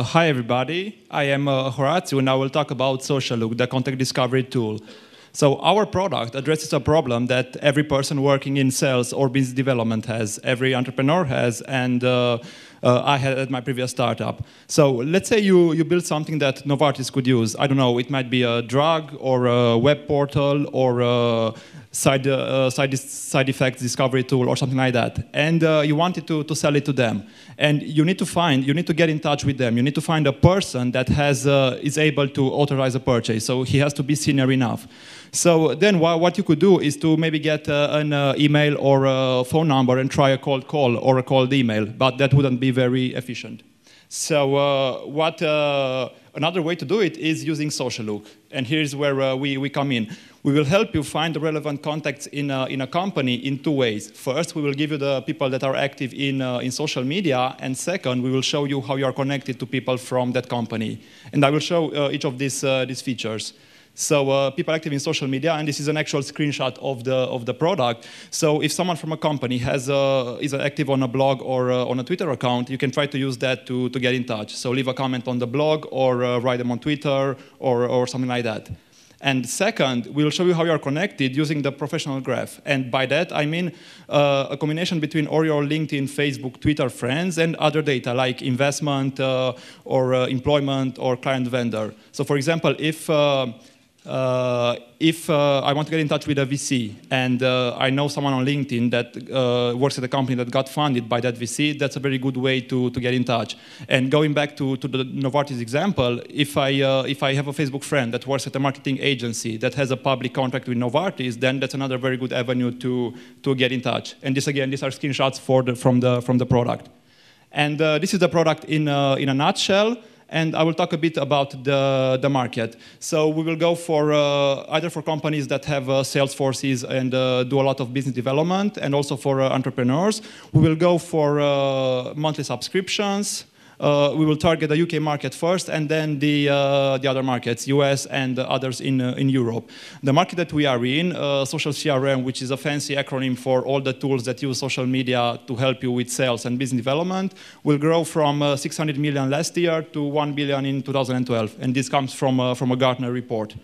Hi everybody, I am Horatio and I will talk about SociaLook, the contact discovery tool. So our product addresses a problem that every person working in sales or business development has, every entrepreneur has, and I had at my previous startup. So let's say you build something that Novartis could use. I don't know, it might be a drug or a web portal or a side effects discovery tool or something like that. And you wanted to sell it to them. And you need to get in touch with them. You need to find a person that is able to authorize a purchase. So he has to be senior enough. So then what you could do is to maybe get an email or a phone number and try a cold call or a cold email, but that wouldn't be very efficient. So another way to do it is using SociaLook. And here's where we come in. We will help you find the relevant contacts in a company in two ways. First, we will give you the people that are active in social media. And second, we will show you how you are connected to people from that company. And I will show each of these features. So people active in social media, and this is an actual screenshot of the product. So if someone from a company is active on a blog or on a Twitter account, you can try to use that to get in touch. So leave a comment on the blog or write them on Twitter or something like that. And second, we'll show you how you are connected using the professional graph. And by that, I mean a combination between all your LinkedIn, Facebook, Twitter friends and other data like investment or employment or client vendor. So for example, if I want to get in touch with a VC and I know someone on LinkedIn that works at a company that got funded by that VC, that's a very good way to get in touch. And going back to the Novartis example, if I have a Facebook friend that works at a marketing agency that has a public contract with Novartis, then that's another very good avenue to get in touch. And this again, these are screenshots from the product. And this is the product in a nutshell. And I will talk a bit about the market. So we will go for either for companies that have sales forces and do a lot of business development, and also for entrepreneurs. We will go for monthly subscriptions. We will target the UK market first, and then the other markets, US and others in Europe. The market that we are in, social CRM, which is a fancy acronym for all the tools that use social media to help you with sales and business development, will grow from 600 million last year to 1 billion in 2012. And this comes from a Gartner report.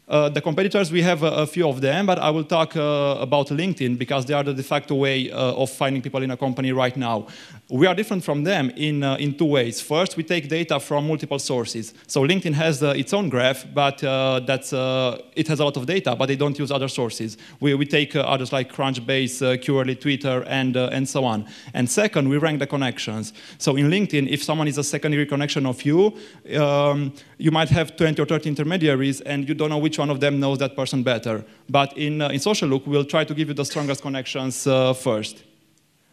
The competitors, we have a few of them, but I will talk about LinkedIn because they are the de facto way of finding people in a company right now. We are different from them in two ways. First, we take data from multiple sources. So LinkedIn has its own graph, but it has a lot of data, but they don't use other sources. We take others like Crunchbase, Curly, Twitter, and so on. And second, we rank the connections. So in LinkedIn, if someone is a secondary connection of you, you might have 20 or 30 intermediaries, and you don't know which one of them knows that person better. But in SociaLook, we'll try to give you the strongest connections first.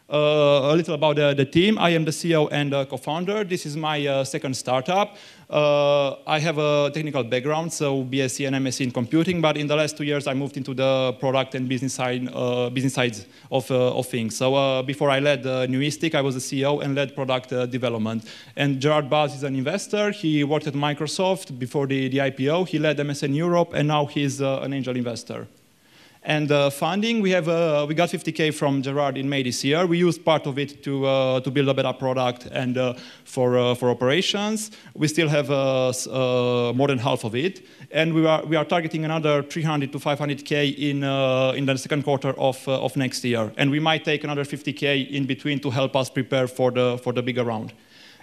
A little about the team. I am the CEO and co-founder. This is my second startup. I have a technical background, so BSc and MSc in computing, but in the last 2 years I moved into the product and business sides of things. So before I led Newistic, I was the CEO and led product development. And Gerard Baz is an investor. He worked at Microsoft before the IPO. He led MSN Europe, and now he's an angel investor. And funding, we got 50K from Gerard in May this year. We used part of it to build a better product and for operations. We still have more than half of it. And we are targeting another 300 to 500K in the second quarter of next year. And we might take another 50K in between to help us prepare for the bigger round.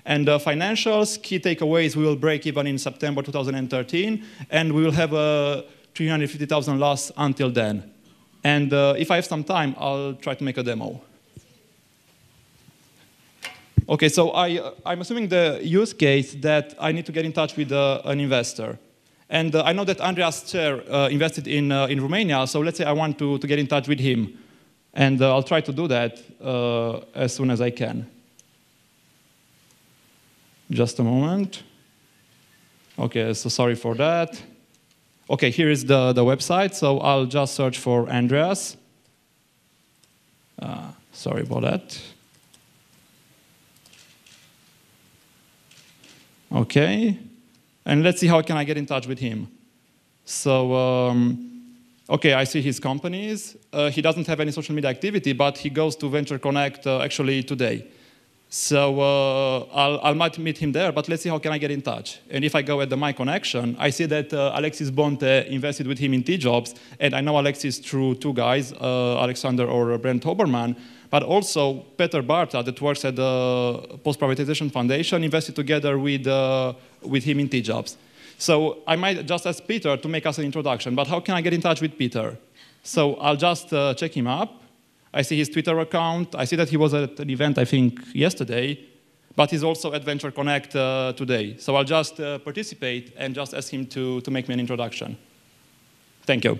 And financials, key takeaways, we will break even in September 2013, and we will have a 350,000 loss until then. And if I have some time, I'll try to make a demo. Okay, so I'm assuming the use case that I need to get in touch with an investor. And I know that Andreas Cer invested in Romania, so let's say I want to get in touch with him. And I'll try to do that as soon as I can. Just a moment. Okay, so sorry for that. Okay, here is the website, so I'll just search for Andreas. Sorry about that. Okay, and let's see how can I get in touch with him. So, okay, I see his companies. He doesn't have any social media activity, but he goes to VentureConnect actually today. So I might meet him there, but let's see how can I get in touch. And if I go at the My Connection, I see that Alexis Bonte invested with him in T-Jobs, and I know Alexis through two guys, Alexander or Brent Hoberman, but also Peter Barta, that works at the Post-Privatization Foundation, invested together with him in T-Jobs. So I might just ask Peter to make us an introduction, but how can I get in touch with Peter? So I'll just check him up. I see his Twitter account. I see that he was at an event, I think, yesterday, but he's also at VentureConnect today. So I'll just participate and just ask him to make me an introduction. Thank you.